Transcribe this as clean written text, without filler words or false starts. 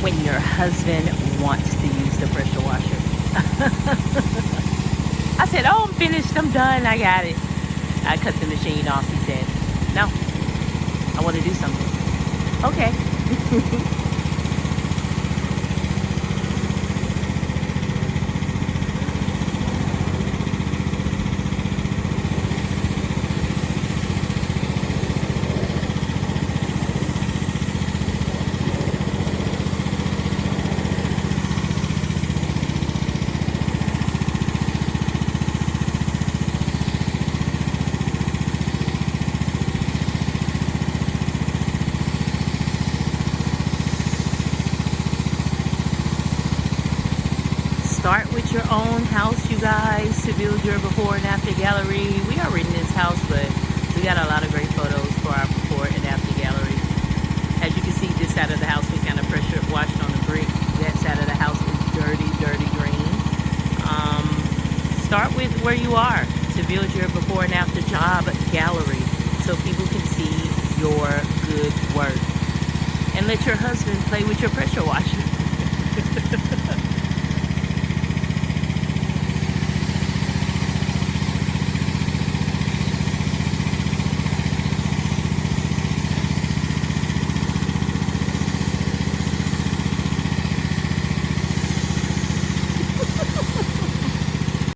when your husband wants to use the pressure washer. I said, oh, I'm finished, I'm done, I got it. I cut the machine off. He said, no, I want to do something. Okay. Start with your own house, you guys, to build your before and after gallery. We are in this house, but we got a lot of great photos for our before and after gallery. As you can see, this side of the house we kind of pressure washed on the brick. That side of the house is dirty, dirty green. Start with where you are to build your before and after job gallery so people can see your good work. And let your husband play with your pressure washer.